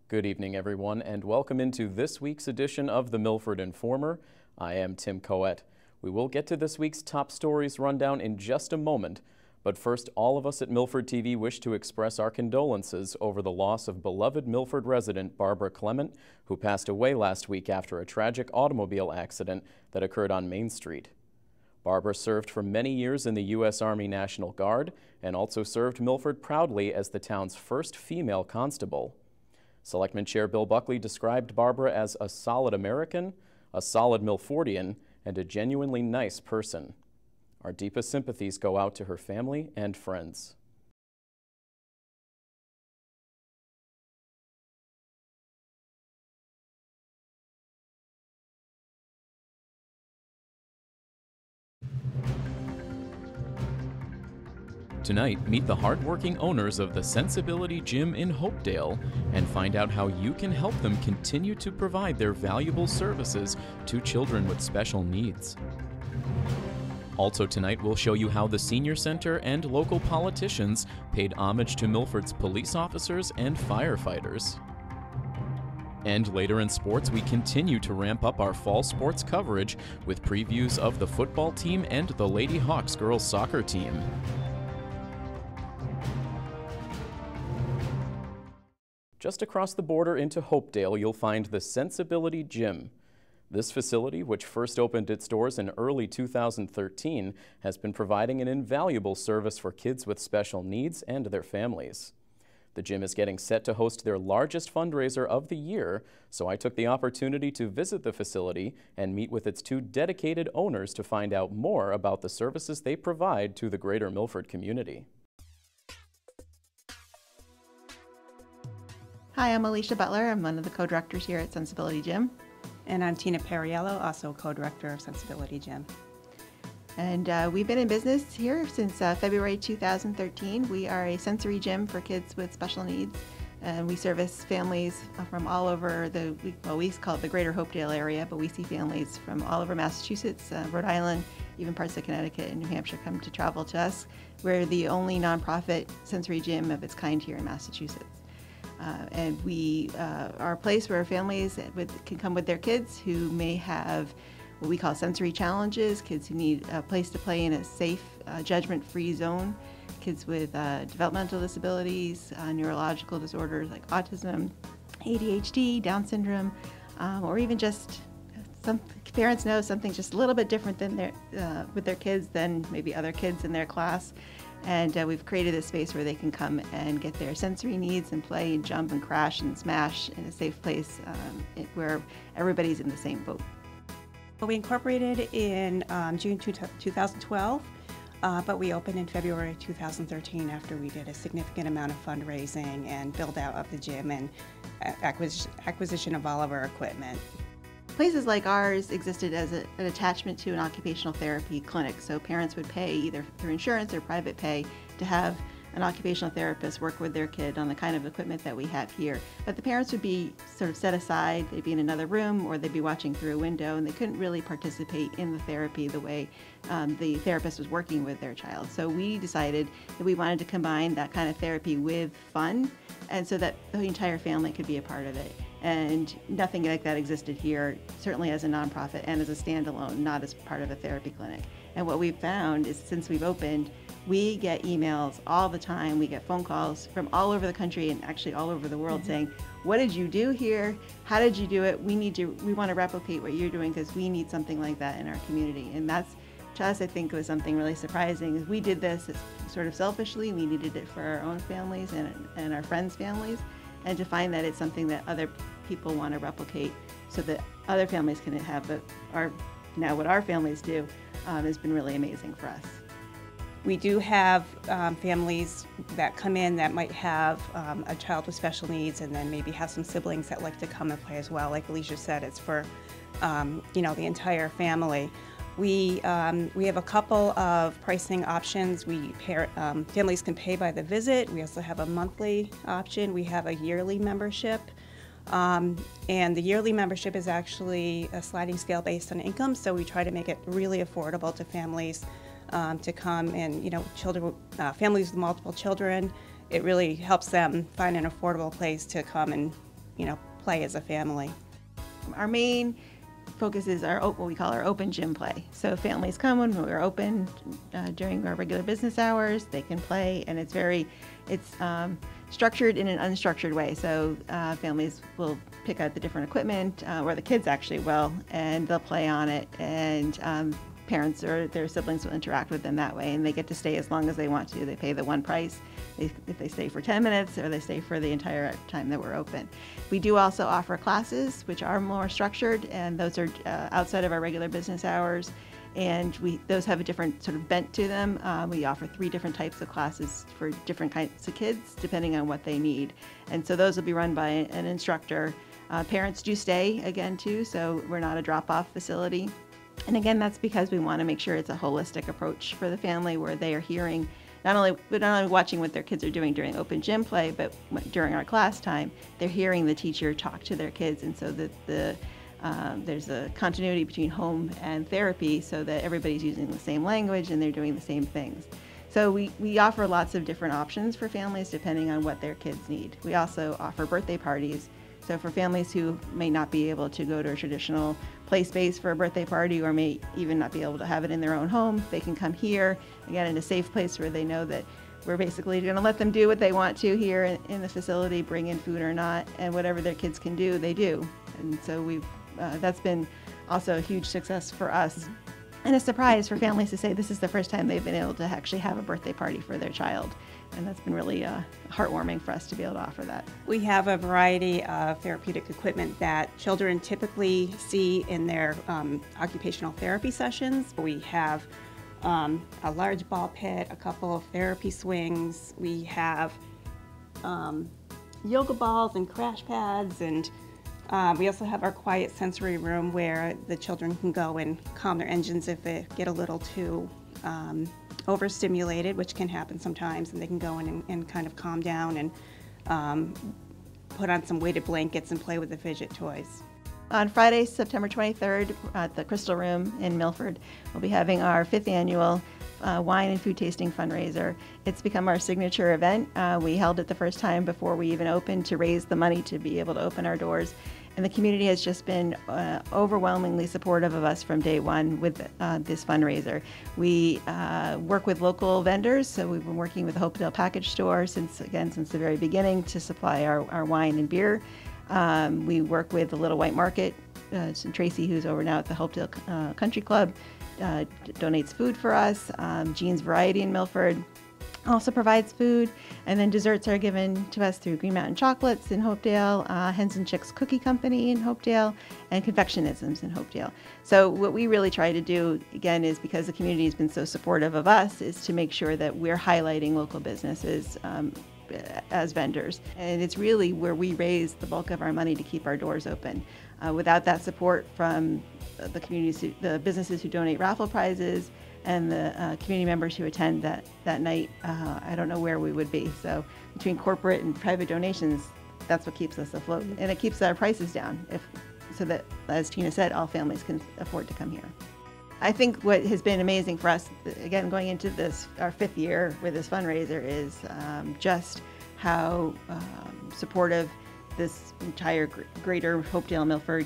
Good evening, everyone, and welcome into this week's edition of the Milford Informer. I am Tim Coet. We will get to this week's top stories rundown in just a moment, but first, all of us at Milford TV wish to express our condolences over the loss of beloved Milford resident Barbara Clement, who passed away last week after a tragic automobile accident that occurred on Main Street. Barbara served for many years in the U.S. Army National Guard and also served Milford proudly as the town's first female constable. Selectman Chair Bill Buckley described Barbara as a solid American, a solid Milfordian, and a genuinely nice person. Our deepest sympathies go out to her family and friends. Tonight, meet the hardworking owners of the Senseability Gym in Hopedale and find out how you can help them continue to provide their valuable services to children with special needs. Also tonight, we'll show you how the Senior Center and local politicians paid homage to Milford's police officers and firefighters. And later in sports, we continue to ramp up our fall sports coverage with previews of the football team and the Lady Hawks girls soccer team. Just across the border into Hopedale, you'll find the Senseability Gym. This facility, which first opened its doors in early 2013, has been providing an invaluable service for kids with special needs and their families. The gym is getting set to host their largest fundraiser of the year, so I took the opportunity to visit the facility and meet with its two dedicated owners to find out more about the services they provide to the greater Milford community. Hi, I'm Alicia Butler. I'm one of the co-directors here at Senseability Gym. And I'm Tina Perriello, also co-director of Senseability Gym. And we've been in business here since February 2013. We are a sensory gym for kids with special needs. And we service families from all over we call it the greater Hopedale area, but we see families from all over Massachusetts, Rhode Island, even parts of Connecticut and New Hampshire come to travel to us. We're the only nonprofit sensory gym of its kind here in Massachusetts. And we are a place where families can come with their kids who may have what we call sensory challenges, kids who need a place to play in a safe, judgment-free zone, kids with developmental disabilities, neurological disorders like autism, ADHD, Down syndrome, or even just some parents know something just a little bit different than with their kids than maybe other kids in their class. And we've created a space where they can come and get their sensory needs and play and jump and crash and smash in a safe place where everybody's in the same boat. We incorporated in June 2012, but we opened in February 2013 after we did a significant amount of fundraising and build out of the gym and acquisition of all of our equipment. Places like ours existed as an attachment to an occupational therapy clinic, so parents would pay either through insurance or private pay to have an occupational therapist work with their kid on the kind of equipment that we have here. But the parents would be sort of set aside, they'd be in another room or they'd be watching through a window and they couldn't really participate in the therapy the way the therapist was working with their child. So we decided that we wanted to combine that kind of therapy with fun, and so that the entire family could be a part of it. And nothing like that existed here, certainly as a nonprofit and as a standalone, not as part of a therapy clinic. And what we've found is since we've opened, we get emails all the time, we get phone calls from all over the country and actually all over the world saying, what did you do here? How did you do it? We want to replicate what you're doing because we need something like that in our community. And that's, to us, I think was something really surprising. We did this sort of selfishly, we needed it for our own families and our friends' families. And to find that it's something that other people want to replicate so that other families can have now what our families do has been really amazing for us. We do have families that come in that might have a child with special needs and then maybe have some siblings that like to come and play as well. Like Alicia said, it's for the entire family. We have a couple of pricing options. Families can pay by the visit. We also have a monthly option. We have a yearly membership. And the yearly membership is actually a sliding scale based on income, so we try to make it really affordable to families to come and, families with multiple children. It really helps them find an affordable place to come and play as a family. Our main focus is what we call our open gym play. So families come when we're open during our regular business hours. They can play, and it's structured in an unstructured way. So families will pick out the different equipment, or the kids actually will, and they'll play on it. And parents or their siblings will interact with them that way, and they get to stay as long as they want to. They pay the one price if they stay for 10 minutes or they stay for the entire time that we're open. We do also offer classes which are more structured, and those are outside of our regular business hours, and those have a different sort of bent to them. We offer 3 different types of classes for different kinds of kids depending on what they need, and so those will be run by an instructor. Parents do stay again too, so we're not a drop-off facility. And again, that's because we want to make sure it's a holistic approach for the family, where they are hearing, not only watching what their kids are doing during open gym play, but during our class time, they're hearing the teacher talk to their kids, and so that there's a continuity between home and therapy, so that everybody's using the same language and they're doing the same things. So we offer lots of different options for families depending on what their kids need. We also offer birthday parties. So for families who may not be able to go to a traditional play space for a birthday party, or may even not be able to have it in their own home, they can come here, again, in a safe place where they know that we're basically going to let them do what they want to here in the facility, bring in food or not, and whatever their kids can do, they do. And so that's been also a huge success for us, and a surprise for families to say this is the first time they've been able to actually have a birthday party for their child. And that's been really heartwarming for us to be able to offer that. We have a variety of therapeutic equipment that children typically see in their occupational therapy sessions. We have a large ball pit, a couple of therapy swings. We have yoga balls and crash pads, and we also have our quiet sensory room where the children can go and calm their engines if they get a little too overstimulated, which can happen sometimes, and they can go in and kind of calm down and put on some weighted blankets and play with the fidget toys. On Friday, September 23rd, at the Crystal Room in Milford, we'll be having our 5th annual wine and food tasting fundraiser. It's become our signature event. We held it the first time before we even opened to raise the money to be able to open our doors. And the community has just been overwhelmingly supportive of us from day one with this fundraiser. We work with local vendors, so we've been working with the Hopedale package store since the very beginning to supply our wine and beer. We work with the Little White Market. Tracy, who's over now at the Hopedale Country Club, donates food for us. Jean's Variety in Milford also provides food, and then desserts are given to us through Green Mountain Chocolates in Hopedale, Hens and Chicks Cookie Company in Hopedale, and Confectionisms in Hopedale. So what we really try to do, again, is because the community has been so supportive of us, is to make sure that we're highlighting local businesses as vendors. And it's really where we raise the bulk of our money to keep our doors open. Without that support from the communities, the businesses who donate raffle prizes, and the community members who attend that night, I don't know where we would be. So between corporate and private donations, that's what keeps us afloat. And it keeps our prices down, so that, as Tina said, all families can afford to come here. I think what has been amazing for us, again, going into our 5th year with this fundraiser, is just how supportive this entire greater Hopedale, Milford,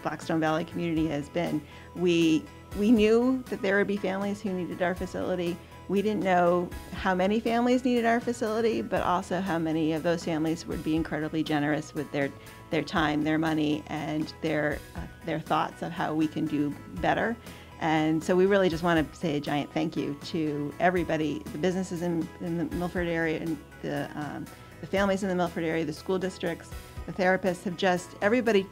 Blackstone Valley community has been. We knew that there would be families who needed our facility. We didn't know how many families needed our facility, but also how many of those families would be incredibly generous with their time, their money, and their thoughts of how we can do better. And so we really just want to say a giant thank you to everybody, the businesses in the Milford area, and the families in the Milford area, the school districts, the therapists everybody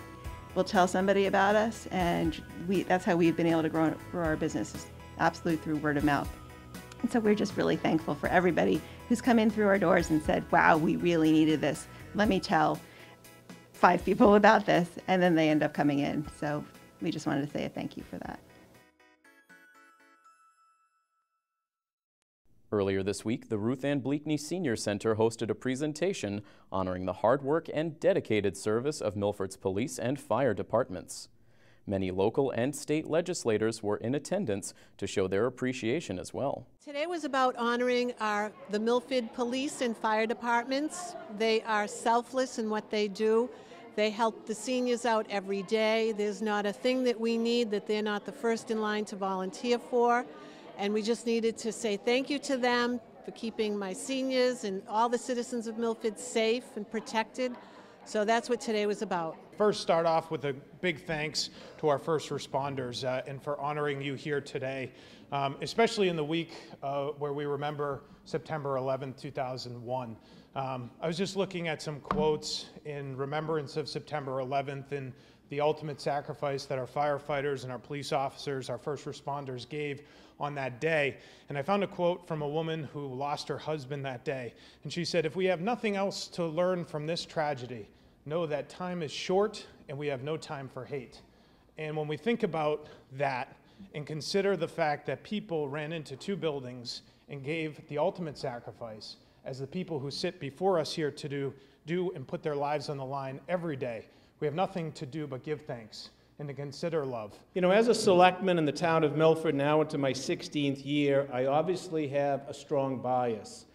will tell somebody about us, and that's how we've been able to grow our business, absolutely through word of mouth. And so we're just really thankful for everybody who's come in through our doors and said, wow, we really needed this. Let me tell 5 people about this, and then they end up coming in. So we just wanted to say a thank you for that. Earlier this week, the Ruth Ann Bleakney Senior Center hosted a presentation honoring the hard work and dedicated service of Milford's police and fire departments. Many local and state legislators were in attendance to show their appreciation as well. Today was about honoring the Milford police and fire departments. They are selfless in what they do. They help the seniors out every day. There's not a thing that we need that they're not the first in line to volunteer for. And we just needed to say thank you to them for keeping my seniors and all the citizens of Milford safe and protected. So that's what today was about. First, start off with a big thanks to our first responders and for honoring you here today, especially in the week where we remember September 11, 2001. I was just looking at some quotes in remembrance of September 11th and the ultimate sacrifice that our firefighters and our police officers, our first responders gave on that day. And I found a quote from a woman who lost her husband that day. And she said, "If we have nothing else to learn from this tragedy, know that time is short and we have no time for hate." And when we think about that and consider the fact that people ran into two buildings and gave the ultimate sacrifice as the people who sit before us here to do and put their lives on the line every day, we have nothing to do but give thanks and to consider love. You know, as a selectman in the town of Milford, now into my 16th year, I obviously have a strong bias.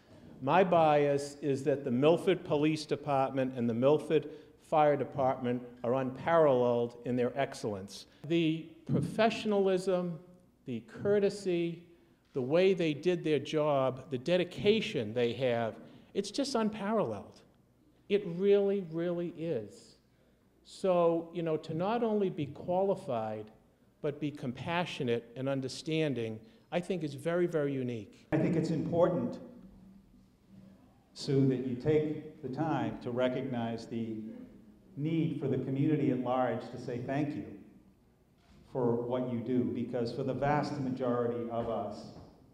My bias is that the Milford Police Department and the Milford Fire Department are unparalleled in their excellence. The professionalism, the courtesy, the way they did their job, the dedication they have, it's just unparalleled. It really, really is. So, you know, to not only be qualified, but be compassionate and understanding, I think is very, very unique. I think it's important, Sue, that you take the time to recognize the need for the community at large to say thank you for what you do, because for the vast majority of us,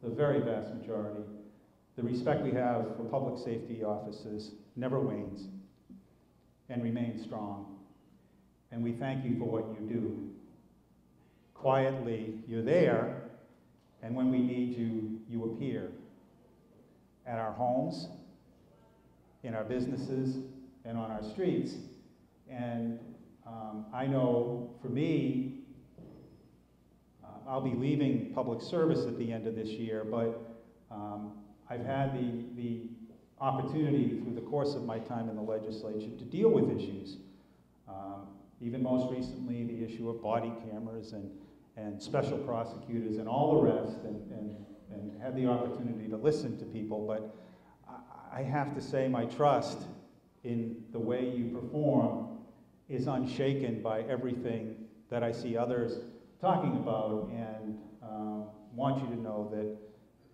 the very vast majority, the respect we have for public safety officers never wanes and remains strong. And we thank you for what you do. Quietly, you're there, and when we need you, you appear at our homes, in our businesses, and on our streets. And I know for me, I'll be leaving public service at the end of this year, but I've had the opportunity through the course of my time in the legislature to deal with issues. Even most recently, the issue of body cameras and special prosecutors and all the rest, and had the opportunity to listen to people. But I have to say my trust in the way you perform is unshaken by everything that I see others talking about, and want you to know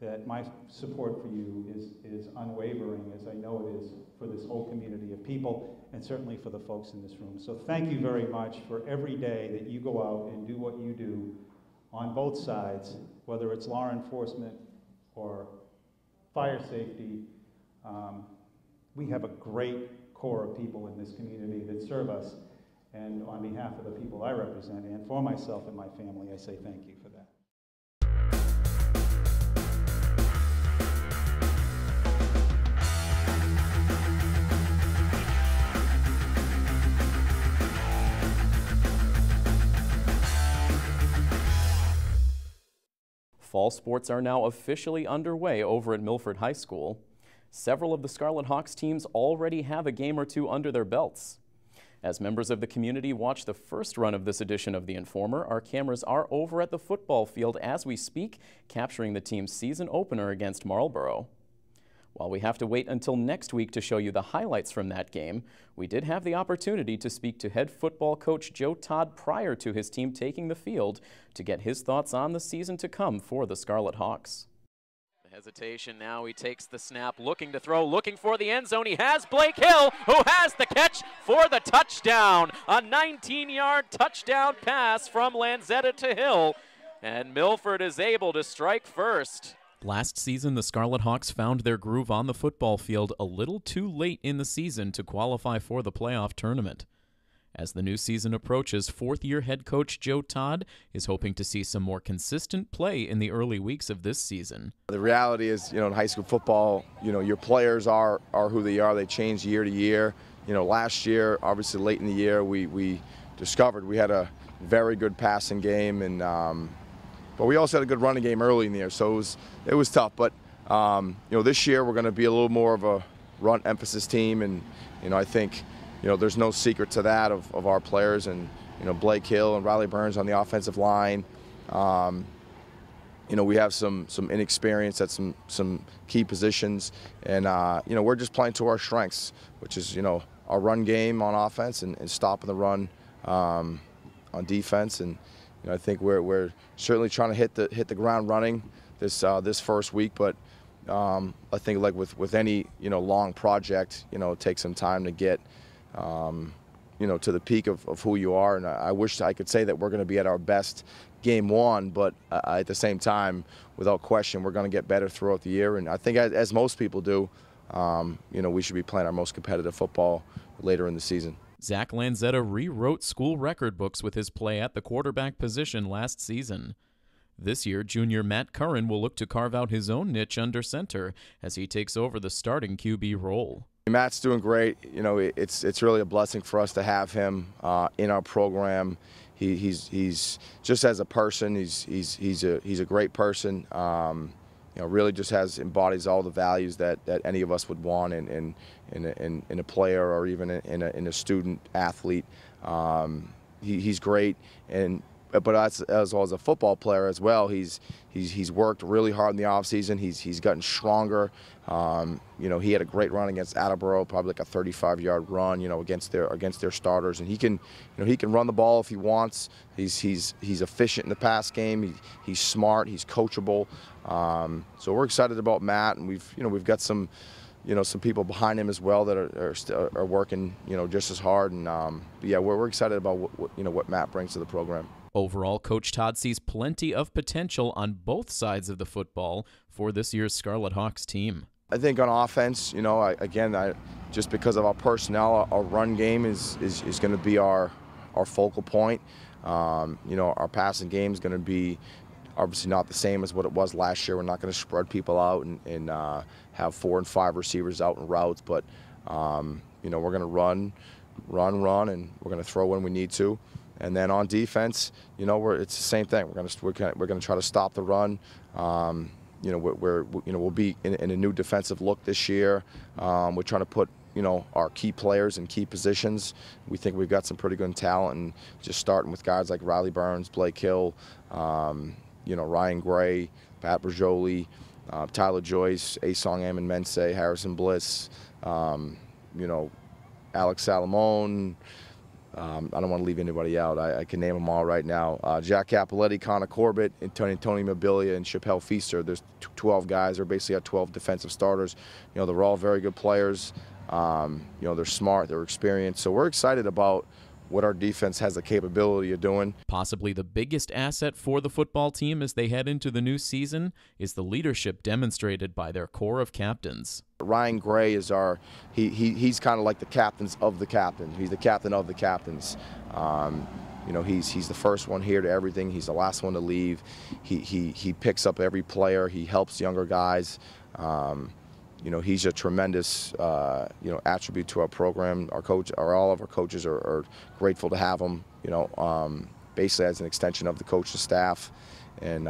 that my support for you is unwavering, as I know it is for this whole community of people, and certainly for the folks in this room. So thank you very much for every day that you go out and do what you do on both sides, whether it's law enforcement or fire safety. We have a great core of people in this community that serve us, and on behalf of the people I represent and for myself and my family, I say thank you for that. Fall sports are now officially underway over at Milford High School. Several of the Scarlet Hawks teams already have a game or two under their belts. As members of the community watch the first run of this edition of The Informer, our cameras are over at the football field as we speak, capturing the team's season opener against Marlborough. While we have to wait until next week to show you the highlights from that game, we did have the opportunity to speak to head football coach Joe Todd prior to his team taking the field to get his thoughts on the season to come for the Scarlet Hawks. The hesitation now, he takes the snap, looking to throw, looking for the end zone. He has Blake Hill, who has the catch for the touchdown. A 19-yard touchdown pass from Lanzetta to Hill, and Milford is able to strike first. Last season, the Scarlet Hawks found their groove on the football field a little too late in the season to qualify for the playoff tournament. As the new season approaches, fourth-year head coach Joe Todd is hoping to see some more consistent play in the early weeks of this season. The reality is, in high school football, your players are who they are. They change year to year. Last year, obviously late in the year, we discovered we had a very good passing game, and but we also had a good running game early in the year, so it was tough. But this year we're going to be a little more of a run emphasis team, and I think there's no secret to that of our players, and Blake Hill and Riley Burns on the offensive line. We have some inexperience at some key positions, and we're just playing to our strengths, which is our run game on offense and stopping the run on defense. And I think we're certainly trying to hit the ground running this first week, but I think like with any long project, it takes some time to get to the peak of who you are. And I wish I could say that we're going to be at our best game one, but at the same time, without question, we're going to get better throughout the year. And I think as most people do, we should be playing our most competitive football later in the season. Zach Lanzetta rewrote school record books with his play at the quarterback position last season. This year, junior Matt Curran will look to carve out his own niche under center as he takes over the starting QB role. Matt's doing great. It's really a blessing for us to have him in our program. He's just as a person, he's a great person. Really just embodies all the values that any of us would want in a player or even in a student athlete. He's great, but as well as a football player as well, he's worked really hard in the offseason. He's gotten stronger. He had a great run against Attleboro, probably like a 35-yard run, against their starters, and he can run the ball if he wants. He's efficient in the pass game. He's smart. He's coachable. So we're excited about Matt, and we've got some people behind him as well that are working just as hard. And yeah, we're excited about what Matt brings to the program. Overall, Coach Todd sees plenty of potential on both sides of the football for this year's Scarlet Hawks team. I think on offense, just because of our personnel, our run game is going to be our focal point. Our passing game is going to be obviously not the same as what it was last year. We're not going to spread people out and have 4 and 5 receivers out in routes, but we're going to run, and we're going to throw when we need to. And then on defense, it's the same thing. We're going to try to stop the run. We'll be in a new defensive look this year. We're trying to put our key players in key positions. We think we've got some pretty good talent, and just starting with guys like Riley Burns, Blake Hill, Ryan Gray, Pat Bergioli, Tyler Joyce, Asong Ammon-Mensah, Harrison Bliss, Alex Salamone. I don't want to leave anybody out. I can name them all right now. Jack Capoletti, Connor Corbett, Tony Mobilia, and Chappelle Feaster. There's 12 guys. They're basically got 12 defensive starters. They're all very good players. They're smart. They're experienced. So we're excited about what our defense has the capability of doing. Possibly the biggest asset for the football team as they head into the new season is the leadership demonstrated by their core of captains. Ryan Gray is he's kind of like the captains of the captains. He's the captain of the captains. He's the first one here to everything. He's the last one to leave. He picks up every player. He helps younger guys. He's a tremendous, attribute to our program. All of our coaches are grateful to have him, basically as an extension of the coaching staff. And,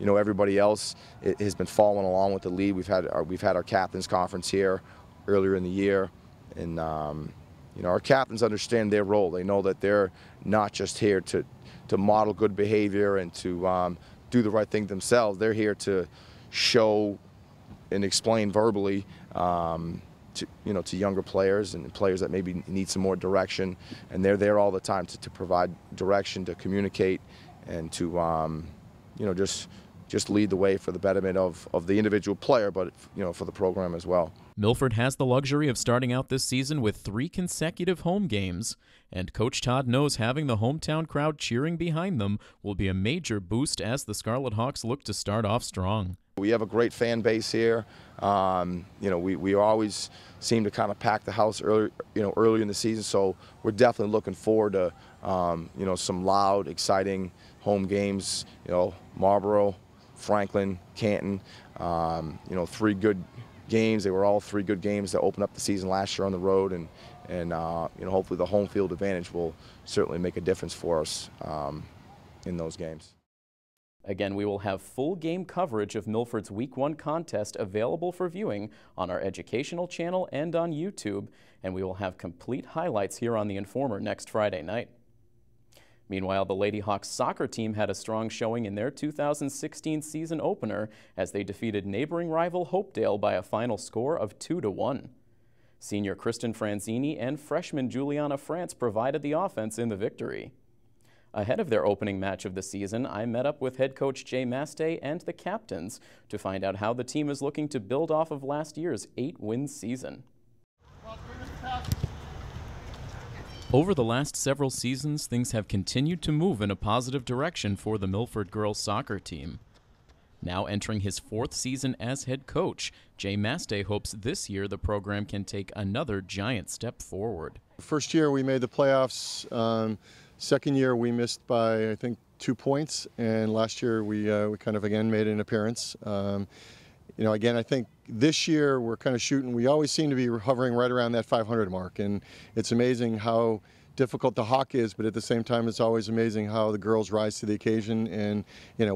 everybody else has been following along with the lead. We've had our captains conference here earlier in the year. And, our captains understand their role. They know that they're not just here to model good behavior and to do the right thing themselves. They're here to show and explain verbally to younger players and players that maybe need some more direction, and they're there all the time to provide direction, to communicate, and to just lead the way for the betterment of the individual player, but for the program as well. Milford has the luxury of starting out this season with 3 consecutive home games, and Coach Todd knows having the hometown crowd cheering behind them will be a major boost as the Scarlet Hawks look to start off strong. We have a great fan base here. We always seem to kind of pack the house early in the season, so we're definitely looking forward to some loud, exciting home games. Marlboro, Franklin, Canton. 3 good games. They were all 3 good games that opened up the season last year on the road, and hopefully the home field advantage will certainly make a difference for us in those games. Again, we will have full game coverage of Milford's Week 1 contest available for viewing on our educational channel and on YouTube, and we will have complete highlights here on The Informer next Friday night. Meanwhile, the Lady Hawks soccer team had a strong showing in their 2016 season opener as they defeated neighboring rival Hopedale by a final score of 2-1. Senior Kristen Franzini and freshman Juliana France provided the offense in the victory. Ahead of their opening match of the season, I met up with head coach Jay Mastay and the captains to find out how the team is looking to build off of last year's 8-win season. Over the last several seasons, things have continued to move in a positive direction for the Milford girls soccer team. Now entering his 4th season as head coach, Jay Mastay hopes this year the program can take another giant step forward. First year we made the playoffs. Second year we missed by, I think, 2 points, and last year we kind of again made an appearance. Again, I think this year we're kind of shooting. We always seem to be hovering right around that 500 mark, and it's amazing how difficult the Hawk is, but at the same time it's always amazing how the girls rise to the occasion, and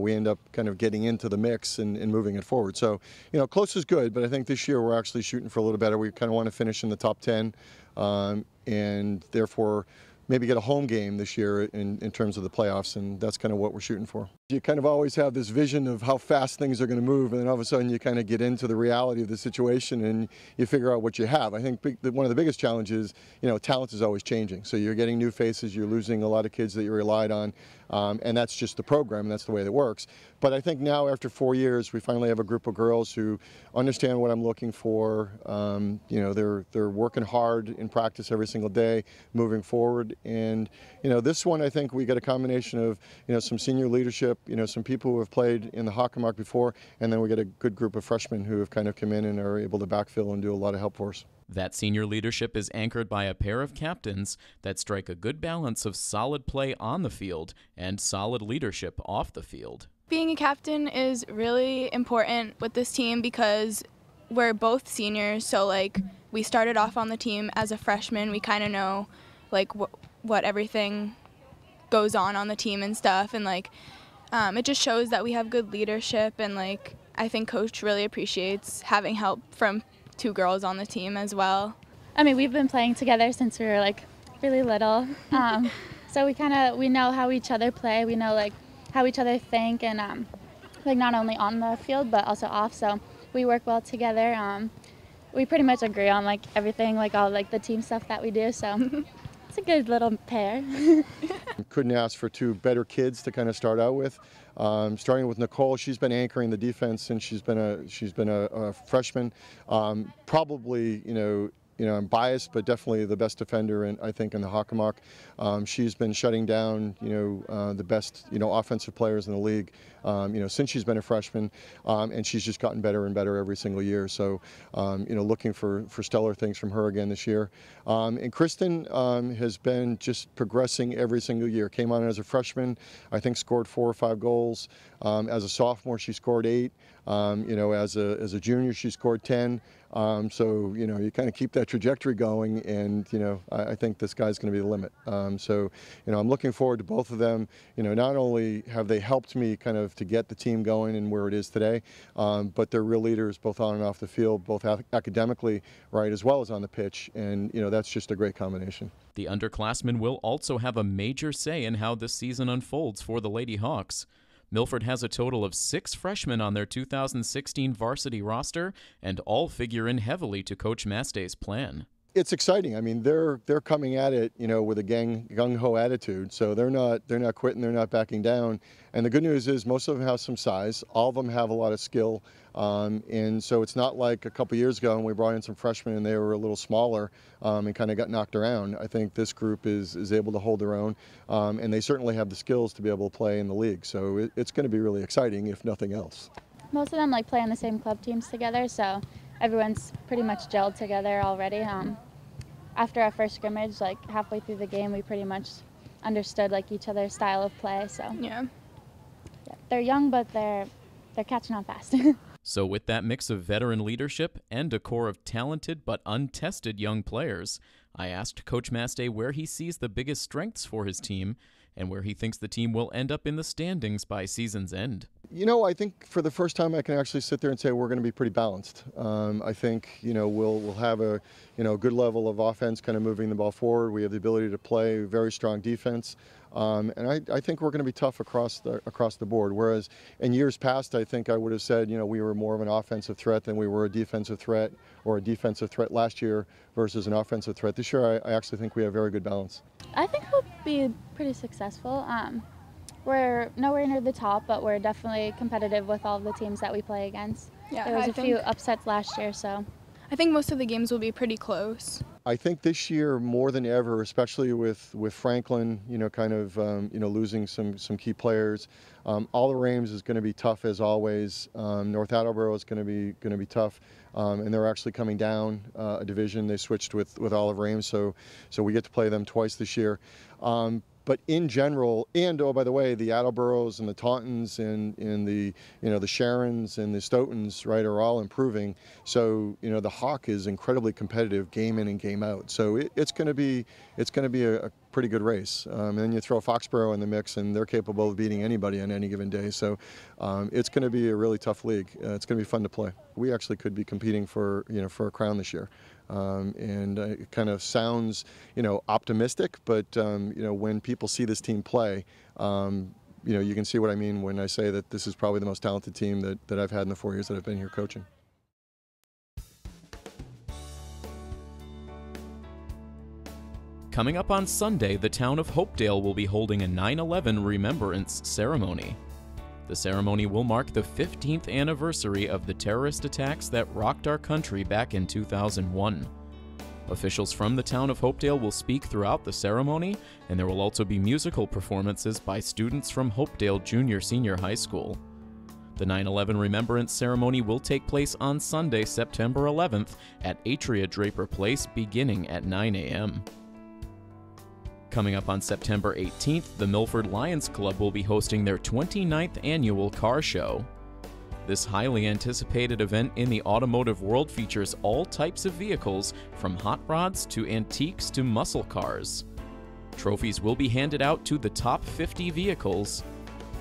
we end up kind of getting into the mix and moving it forward. So close is good, but I think this year we're actually shooting for a little better. We kind of want to finish in the top 10, and therefore maybe get a home game this year in terms of the playoffs, and that's kind of what we're shooting for. You kind of always have this vision of how fast things are going to move, and then all of a sudden you kind of get into the reality of the situation and you figure out what you have. I think one of the biggest challenges, talent is always changing. So you're getting new faces, you're losing a lot of kids that you relied on, and that's just the program, and that's the way it works. But I think now after 4 years, we finally have a group of girls who understand what I'm looking for. They're working hard in practice every single day, moving forward. And this one, I think we got a combination of some senior leadership, some people who have played in the Hockenmark before, and then we got a good group of freshmen who have kind of come in and are able to backfill and do a lot of help for us. That senior leadership is anchored by a pair of captains that strike a good balance of solid play on the field and solid leadership off the field. Being a captain is really important with this team because we're both seniors, so we started off on the team as a freshman. We kind of know what everything goes on the team and stuff, and it just shows that we have good leadership, and I think Coach really appreciates having help from 2 girls on the team as well. I mean, we've been playing together since we were really little, so we know how each other play. We know how each other think, and not only on the field but also off. So we work well together. We pretty much agree on everything, all the team stuff that we do. So it's a good little pair. Couldn't ask for 2 better kids to kind of start out with. Starting with Nicole, she's been anchoring the defense since she's been a freshman. Probably, I'm biased, but definitely the best defender, I think, in the Hockenmark. She's been shutting down, the best, offensive players in the league, since she's been a freshman, and she's just gotten better and better every single year. So, looking for stellar things from her again this year. And Kristen has been just progressing every single year. Came on as a freshman, I think scored 4 or 5 goals. As a sophomore, she scored 8. As a junior, she scored 10. So, you kind of keep that trajectory going, and, I think the sky's going to be the limit. So, I'm looking forward to both of them. Not only have they helped me kind of to get the team going and where it is today, but they're real leaders both on and off the field, both academically, right, as well as on the pitch. And, that's just a great combination. The underclassmen will also have a major say in how this season unfolds for the Lady Hawks. Milford has a total of 6 freshmen on their 2016 varsity roster, and all figure in heavily to Coach Mastay's plan. It's exciting. I mean, they're coming at it, with a gung-ho attitude. So they're not quitting, they're not backing down. And the good news is most of them have some size. All of them have a lot of skill. And so it's not like a couple years ago when we brought in some freshmen and they were a little smaller and kind of got knocked around. I think this group is able to hold their own, and they certainly have the skills to be able to play in the league. So it's going to be really exciting, if nothing else. Most of them play on the same club teams together, so everyone's pretty much gelled together already. After our first scrimmage, halfway through the game, we pretty much understood each other's style of play. So yeah, they're young, but they're catching on fast. So with that mix of veteran leadership and a core of talented but untested young players, I asked Coach Mastay where he sees the biggest strengths for his team and where he thinks the team will end up in the standings by season's end. You know, I think for the first time I can actually sit there and say we're going to be pretty balanced. I think, you know, we'll have a, you know, good level of offense kind of moving the ball forward. We have the ability to play very strong defense. And I think we're going to be tough across the board. Whereas in years past, I think I would have said, you know, we were more of an offensive threat than we were a defensive threat, or a defensive threat last year versus an offensive threat. This year, I actually think we have very good balance. I think we'll be pretty successful. We're nowhere near the top, but we're definitely competitive with all of the teams that we play against. Yeah, there was a few upsets last year, so. I think most of the games will be pretty close. I think this year more than ever, especially with Franklin, you know, kind of you know, losing some key players. Oliver Ames is going to be tough as always. North Attleboro is going to be tough, and they're actually coming down a division. They switched with Oliver Ames, so we get to play them twice this year. But in general, and oh, by the way, the Attleboros and the Tauntons and the, you know, the Sharons and the Stoughtons, right, are all improving. So, you know, the Hawk is incredibly competitive game in and game out. So it's going to be a pretty good race. And then you throw Foxborough in the mix, and they're capable of beating anybody on any given day. So it's going to be a really tough league. It's going to be fun to play. We actually could be competing for, you know, for a crown this year. And it kind of sounds, you know, optimistic, but you know, when people see this team play, you know, you can see what I mean when I say that this is probably the most talented team that I've had in the 4 years that I've been here coaching. Coming up on Sunday, the town of Hopedale will be holding a 9/11 remembrance ceremony. The ceremony will mark the 15th anniversary of the terrorist attacks that rocked our country back in 2001. Officials from the town of Hopedale will speak throughout the ceremony, and there will also be musical performances by students from Hopedale Junior-Senior High School. The 9/11 Remembrance Ceremony will take place on Sunday, September 11th at Atria Draper Place, beginning at 9 a.m. Coming up on September 18th, the Milford Lions Club will be hosting their 29th annual car show. This highly anticipated event in the automotive world features all types of vehicles, from hot rods to antiques to muscle cars. Trophies will be handed out to the top 50 vehicles.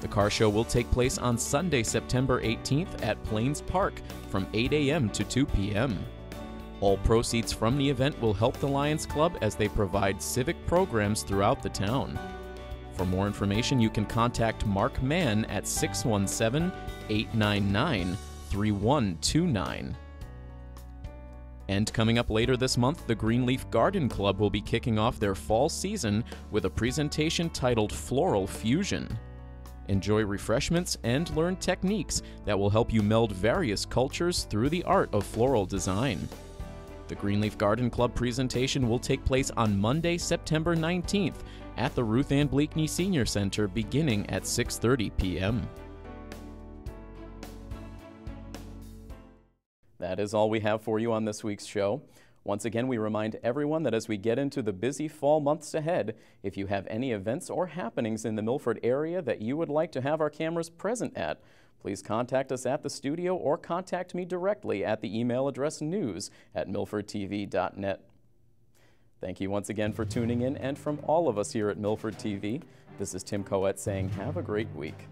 The car show will take place on Sunday, September 18th at Plains Park from 8 a.m. to 2 p.m. All proceeds from the event will help the Lions Club as they provide civic programs throughout the town. For more information, you can contact Mark Mann at 617-899-3129. And coming up later this month, the Greenleaf Garden Club will be kicking off their fall season with a presentation titled Floral Fusion. Enjoy refreshments and learn techniques that will help you meld various cultures through the art of floral design. The Greenleaf Garden Club presentation will take place on Monday, September 19th at the Ruth Ann Bleakney Senior Center beginning at 6:30 p.m. That is all we have for you on this week's show. Once again, we remind everyone that as we get into the busy fall months ahead, if you have any events or happenings in the Milford area that you would like to have our cameras present at, please contact us at the studio or contact me directly at the email address news@milfordtv.net. Thank you once again for tuning in, and from all of us here at Milford TV, this is Tim Coet saying have a great week.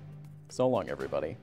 So long, everybody.